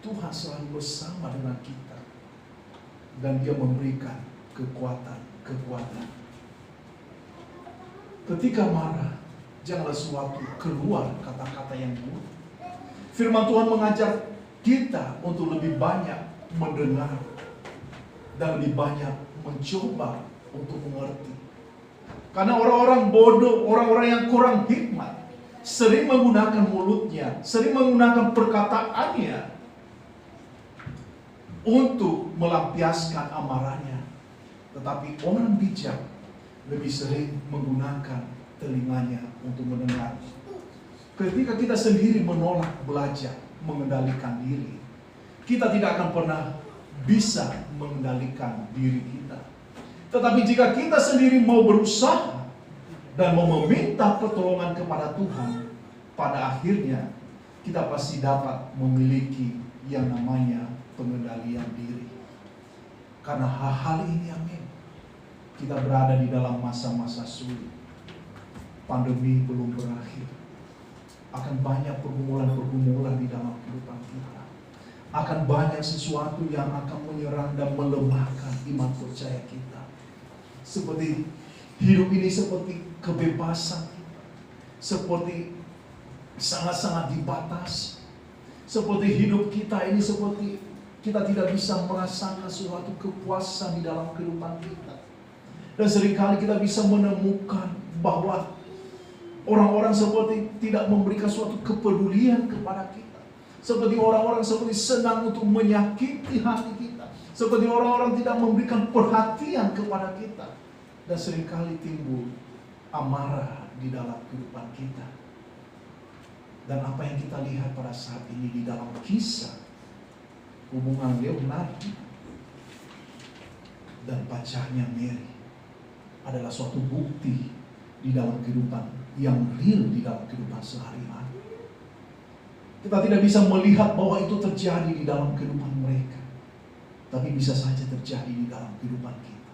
Tuhan selalu bersama dengan kita, dan Dia memberikan kekuatan. Ketika marah, janganlah suatu keluar kata-kata yang buruk. Firman Tuhan mengajar kita untuk lebih banyak mendengar dan lebih banyak mencoba untuk mengerti. Karena orang-orang bodoh, orang-orang yang kurang hikmat, sering menggunakan mulutnya, sering menggunakan perkataannya untuk melampiaskan amarahnya. Tetapi orang bijak lebih sering menggunakan telinganya untuk mendengar. Ketika kita sendiri menolak belajar mengendalikan diri, kita tidak akan pernah bisa mengendalikan diri kita. Tetapi jika kita sendiri mau berusaha dan mau meminta pertolongan kepada Tuhan, pada akhirnya kita pasti dapat memiliki yang namanya pengendalian diri. Karena hal-hal ini, amin, kita berada di dalam masa-masa sulit. Pandemi belum berakhir. Akan banyak pergumulan-pergumulan di dalam kehidupan kita. Akan banyak sesuatu yang akan menyerang dan melemahkan iman percaya kita. Seperti hidup ini seperti kebebasan kita. Seperti sangat-sangat dibatasi. Seperti hidup kita ini seperti kita tidak bisa merasakan suatu kepuasan di dalam kehidupan kita. Dan seringkali kita bisa menemukan bahwa orang-orang seperti tidak memberikan suatu kepedulian kepada kita. Seperti orang-orang seperti senang untuk menyakiti hati kita. Seperti orang-orang tidak memberikan perhatian kepada kita. Dan seringkali timbul amarah di dalam kehidupan kita. Dan apa yang kita lihat pada saat ini di dalam kisah hubungan Leonardo dan pacarnya Mary adalah suatu bukti di dalam kehidupan yang real di dalam kehidupan sehari-hari. Kita tidak bisa melihat bahwa itu terjadi di dalam kehidupan mereka, tapi bisa saja terjadi di dalam kehidupan kita.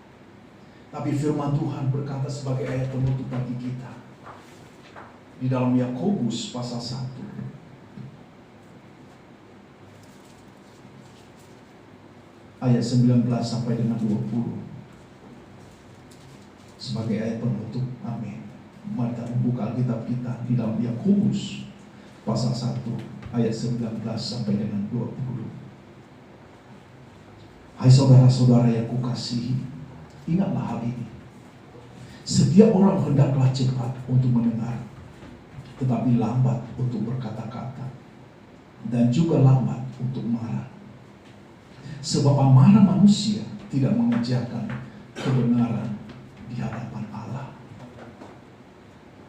Tapi firman Tuhan berkata sebagai ayat penutup bagi kita di dalam Yakobus pasal 1 ayat 19 sampai dengan 20 sebagai ayat penutup. Amin. Mari kita membuka Alkitab kita di dalam Yakobus pasal 1 ayat 19 sampai dengan 20. Hai saudara-saudara yang kukasihi, ingatlah hal ini. Setiap orang hendaklah cepat untuk mendengar, tetapi lambat untuk berkata-kata, dan juga lambat untuk marah. Sebab amarah manusia tidak mengerjakan kebenaran di hadapan Allah.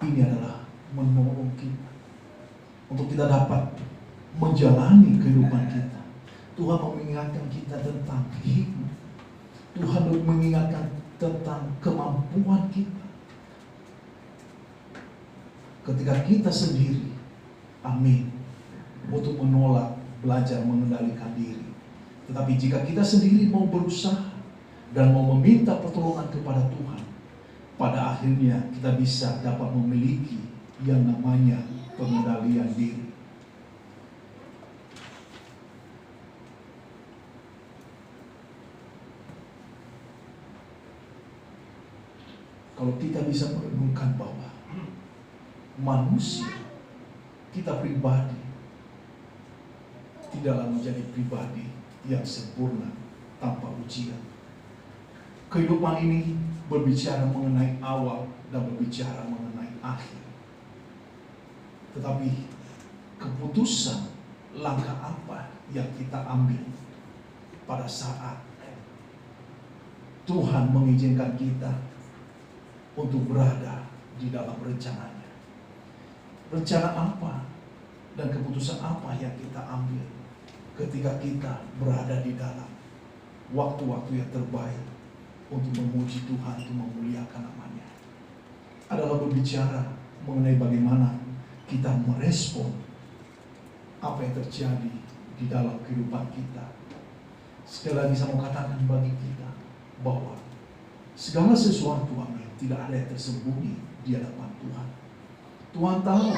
Ini adalah menolong kita untuk kita dapat menjalani kehidupan kita. Tuhan mengingatkan kita tentang hikmat. Tuhan mengingatkan tentang kemampuan kita. Ketika kita sendiri, amin, untuk menolak, belajar mengendalikan diri. Tetapi jika kita sendiri mau berusaha dan mau meminta pertolongan kepada Tuhan, pada akhirnya kita bisa dapat memiliki yang namanya pengendalian diri. Kalau kita bisa merenungkan bahwa manusia, kita pribadi, tidaklah menjadi pribadi yang sempurna tanpa ujian. Kehidupan ini berbicara mengenai awal dan berbicara mengenai akhir. Tetapi keputusan langkah apa yang kita ambil pada saat Tuhan mengizinkan kita untuk berada di dalam rencananya. Rencana apa dan keputusan apa yang kita ambil ketika kita berada di dalam waktu-waktu yang terbaik untuk memuji Tuhan, untuk memuliakan namanya, adalah berbicara mengenai bagaimana kita merespon apa yang terjadi di dalam kehidupan kita. Sekali lagi saya mau katakan bagi kita bahwa segala sesuatu, amin, tidak ada yang tersembunyi di hadapan Tuhan. Tuhan tahu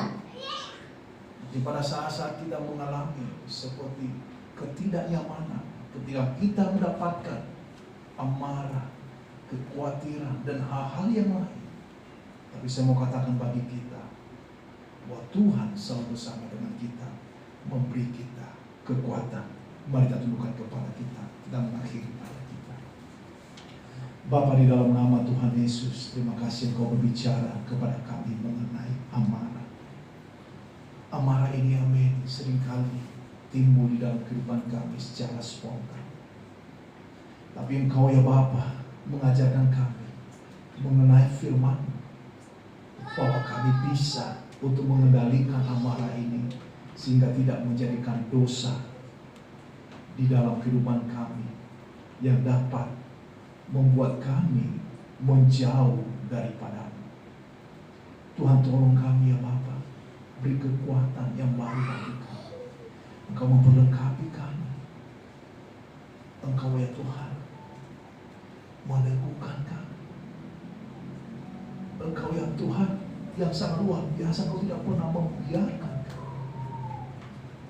pada saat-saat kita mengalami seperti ketidaknyamanan, ketika kita mendapatkan amarah, kekhawatiran, dan hal-hal yang lain. Tapi saya mau katakan bagi kita bahwa Tuhan selalu bersama dengan kita, memberi kita kekuatan. Mari kita tundukkan kepala kita mengakhiri pada kita. Bapa, di dalam nama Tuhan Yesus, terima kasih Engkau berbicara kepada kami mengenai amarah. Amarah ini, amin, seringkali timbul di dalam kehidupan kami secara spontan. Tapi Engkau ya Bapa mengajarkan kami mengenai firman, bahwa kami bisa untuk mengendalikan amarah ini sehingga tidak menjadikan dosa di dalam kehidupan kami yang dapat membuat kami menjauh daripada-Mu. Tuhan, tolong kami ya Bapa, beri kekuatan yang baru bagi kami. Engkau memperlengkapi kami. Engkau ya Tuhan meneguhkan kami. Engkau yang Tuhan yang sangat luar biasa, Kau tidak pernah membiarkan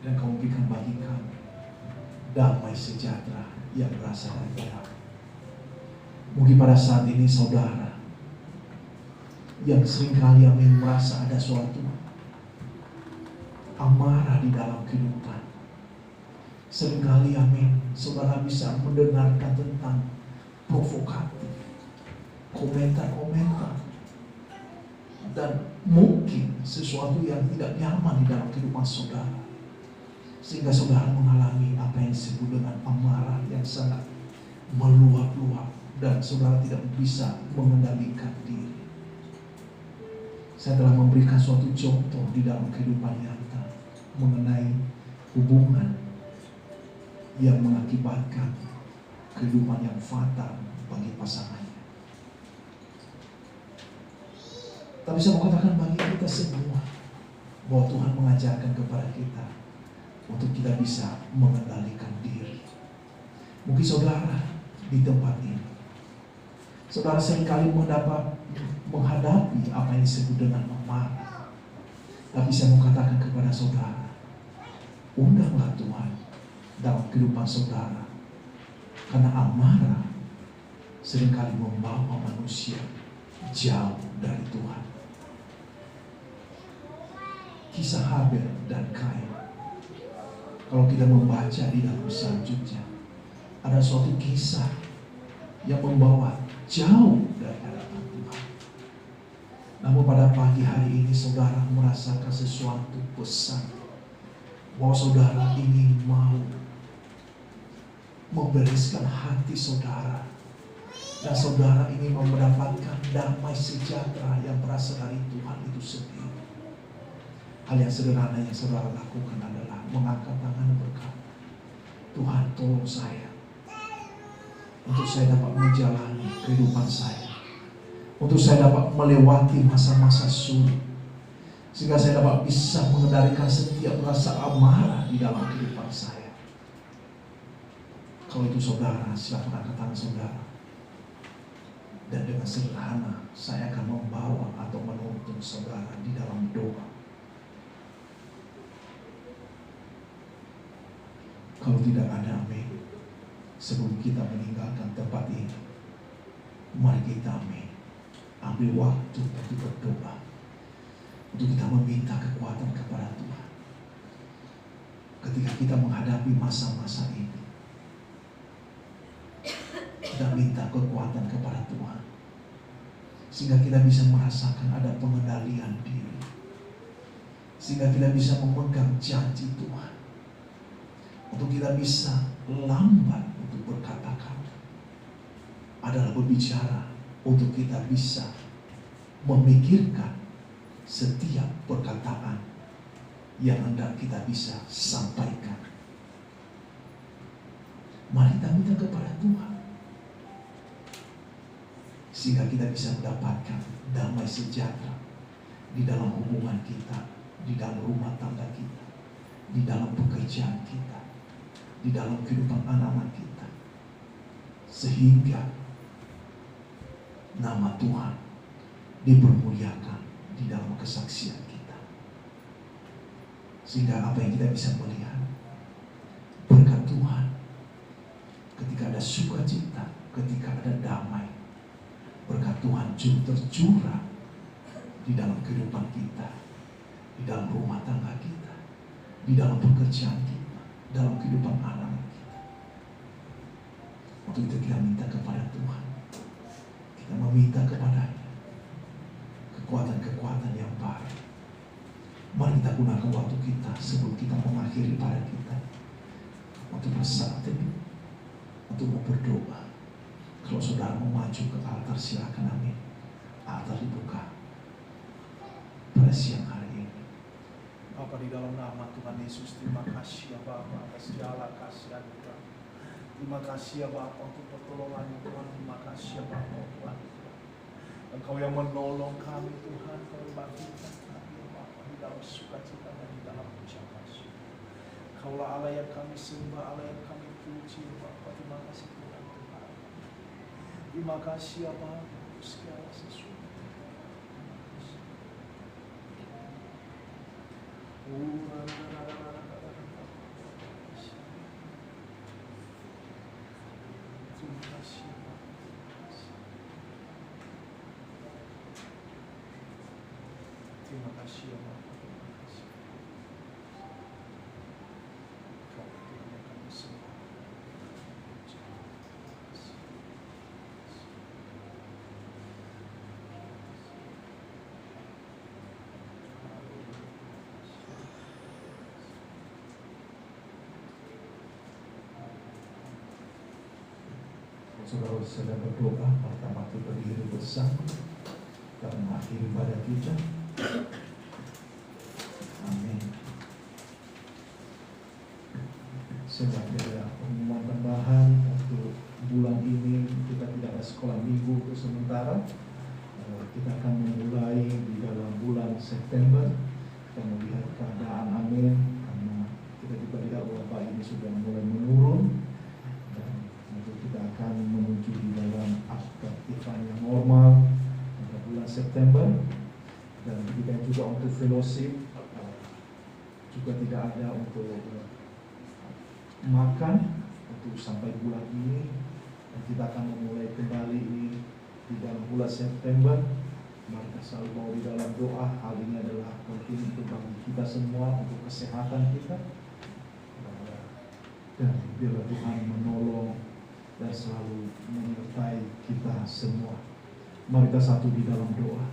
dan Kau berikan bagi kami damai sejahtera yang berasal dari Kau. Mungkin pada saat ini saudara yang seringkali amin merasa ada suatu amarah di dalam kehidupan. Seringkali amin saudara bisa mendengarkan tentang provokatif, komentar-komentar, dan mungkin sesuatu yang tidak nyaman di dalam kehidupan saudara, sehingga saudara mengalami apa yang disebut dengan amarah yang sangat meluap-luap dan saudara tidak bisa mengendalikan diri. Saya telah memberikan suatu contoh di dalam kehidupan nyata mengenai hubungan yang mengakibatkan kehidupan yang fatal bagi pasangannya. Tapi saya mau katakan bagi kita semua bahwa Tuhan mengajarkan kepada kita untuk kita bisa mengendalikan diri. Mungkin saudara di tempat ini, saudara seringkali menghadapi apa yang disebut dengan amarah. Tapi saya mau katakan kepada saudara, undanglah Tuhan dalam kehidupan saudara, karena amarah seringkali membawa manusia jauh dari Tuhan. Kisah Habel dan Kain, kalau kita membaca di dalam selanjutnya, ada suatu kisah yang membawa jauh dari hadapan Tuhan. Namun pada pagi hari ini saudara merasakan sesuatu pesan bahwa saudara ingin mau membereskan hati saudara, dan saudara ingin mendapatkan damai sejahtera yang berasal dari Tuhan itu sendiri. Hal yang sederhana yang saudara lakukan adalah mengangkat tangan dan berkata, Tuhan tolong saya untuk saya dapat menjalani kehidupan saya, untuk saya dapat melewati masa-masa sulit, sehingga saya dapat bisa mengendalikan setiap rasa amarah di dalam kehidupan saya. Kalau itu saudara, silakan angkat tangan saudara, dan dengan sederhana saya akan membawa atau menuntun saudara di dalam doa. Kalau tidak ada amin, sebelum kita meninggalkan tempat ini, mari kita amin, ambil waktu untuk berdoa, untuk kita meminta kekuatan kepada Tuhan. Ketika kita menghadapi masa-masa ini, kita minta kekuatan kepada Tuhan, sehingga kita bisa merasakan ada pengendalian diri, sehingga kita bisa memegang janji Tuhan, untuk kita bisa lambat untuk berkata-kata, adalah berbicara untuk kita bisa memikirkan setiap perkataan yang hendak kita bisa sampaikan. Mari kita minta kepada Tuhan, sehingga kita bisa mendapatkan damai sejahtera di dalam hubungan kita, di dalam rumah tangga kita, di dalam pekerjaan kita, di dalam kehidupan anak-anak kita, sehingga nama Tuhan dipermuliakan di dalam kesaksian kita, sehingga apa yang kita bisa melihat berkat Tuhan, ketika ada sukacita, ketika ada damai, berkat Tuhan tercurah di dalam kehidupan kita, di dalam rumah tangga kita, di dalam pekerjaan kita, dalam kehidupan anak kita. Untuk itu kita minta kepada Tuhan, kita meminta kepadanya kekuatan-kekuatan yang baru. Mari kita gunakan waktu kita sebelum kita mengakhiri pada kita untuk bersaat teduh, untuk berdoa. Kalau saudara mau maju ke altar, silakan amin. Altar dibuka pada siang hari ini. Bapa, di dalam nama Tuhan Yesus, terima kasih ya Bapa atas segala kasih Tuhan. Terima kasih ya Bapa untuk pertolongan Tuhan. Terima kasih ya Bapa Tuhan. Engkau yang menolong kami Tuhan, Kau bangkitkan kami ya Bapa di dalam sukacita dan di dalam ucapan syukur. Kaulah Allah yang kami sembah, Allah yang kami puji ya Bapa. Terima kasih Tuhan. Terima kasih ya Bapa untuk segala sesuatu. Terima kasih ya Bapa. Kau kiranya kami semua. Saudara sedang berdoa, pertama kita berdiri bersama dan mengakhiri ibadah kita. Amin. Sebagai pengumuman tambahan untuk bulan ini kita tidak ada sekolah minggu untuk sementara. Kita akan memulai di dalam bulan September. Kita melihat keadaan, amin, karena kita juga tidak bahwa ini sudah mulai menurun. Kita akan menuju di dalam aktivitas yang normal pada bulan September, dan kita juga untuk fellowship juga tidak ada untuk makan untuk sampai bulan ini, dan kita akan memulai kembali ini di dalam bulan September. Mari kita selalu mau di dalam doa. Hal ini adalah penting untuk bagi kita semua, untuk kesehatan kita, dan biarlah Tuhan menolong dan selalu menyertai kita semua. Mari kita satu di dalam doa.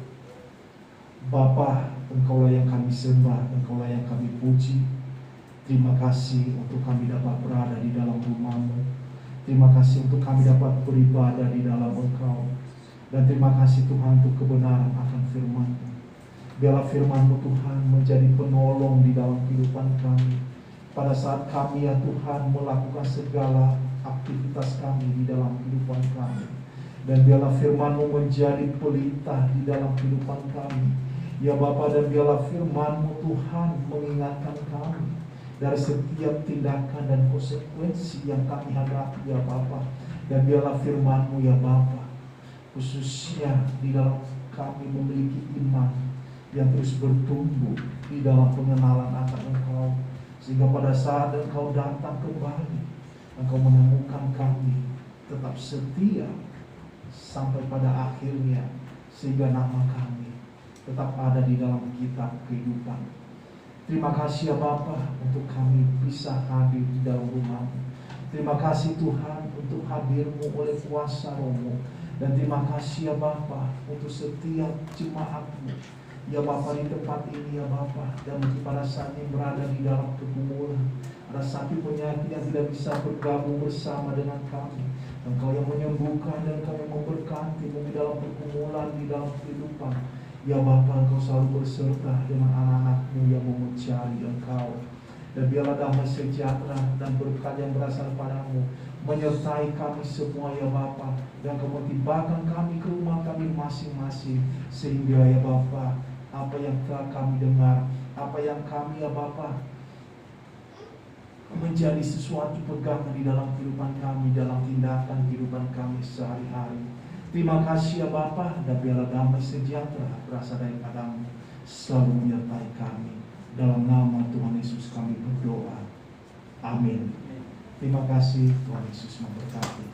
Bapa, Engkaulah yang kami sembah, Engkaulah yang kami puji. Terima kasih untuk kami dapat berada di dalam rumah-Mu. Terima kasih untuk kami dapat beribadah di dalam Engkau. Dan terima kasih Tuhan untuk kebenaran akan firman-Mu. Biarlah firman-Mu Tuhan menjadi penolong di dalam kehidupan kami. Pada saat kami ya Tuhan melakukan segala aktivitas kami di dalam kehidupan kami, dan biarlah firman-Mu menjadi pelita di dalam kehidupan kami ya Bapa, dan biarlah firman-Mu Tuhan mengingatkan kami dari setiap tindakan dan konsekuensi yang kami hadapi ya Bapa, dan biarlah firman-Mu ya Bapa khususnya di dalam kami memiliki iman yang terus bertumbuh di dalam pengenalan akan Engkau, sehingga pada saat Engkau datang kembali, Engkau menemukan kami tetap setia sampai pada akhirnya, sehingga nama kami tetap ada di dalam kitab kehidupan. Terima kasih ya Bapa untuk kami bisa hadir di dalam rumah-Mu. Terima kasih Tuhan untuk hadir-Mu oleh kuasa Roh-Mu. Dan terima kasih ya Bapa untuk setiap jemaat-Mu ya Bapa di tempat ini ya Bapa, dan pada saat ini berada di dalam pergumulan. Ada sakit penyakit yang tidak bisa bergabung bersama dengan kami. Engkau yang menyembuhkan dan Engkau yang memberkati di dalam pergumulan, di dalam kehidupan. Ya Bapa, Engkau selalu berserta dengan anak-anak-Mu yang mencari Engkau. Dan biarlah damai sejahtera dan berkat yang berasal padamu menyertai kami semua ya Bapa, dan Engkau tibakan kami ke rumah kami masing-masing, sehingga ya Bapa, apa yang telah kami dengar, apa yang kami ya Bapa menjadi sesuatu pegangan di dalam kehidupan kami, dalam tindakan kehidupan kami sehari-hari. Terima kasih ya Bapa, dan biarlah damai sejahtera berasal daripada-Mu selalu menyertai kami. Dalam nama Tuhan Yesus kami berdoa. Amin. Terima kasih, Tuhan Yesus memberkati.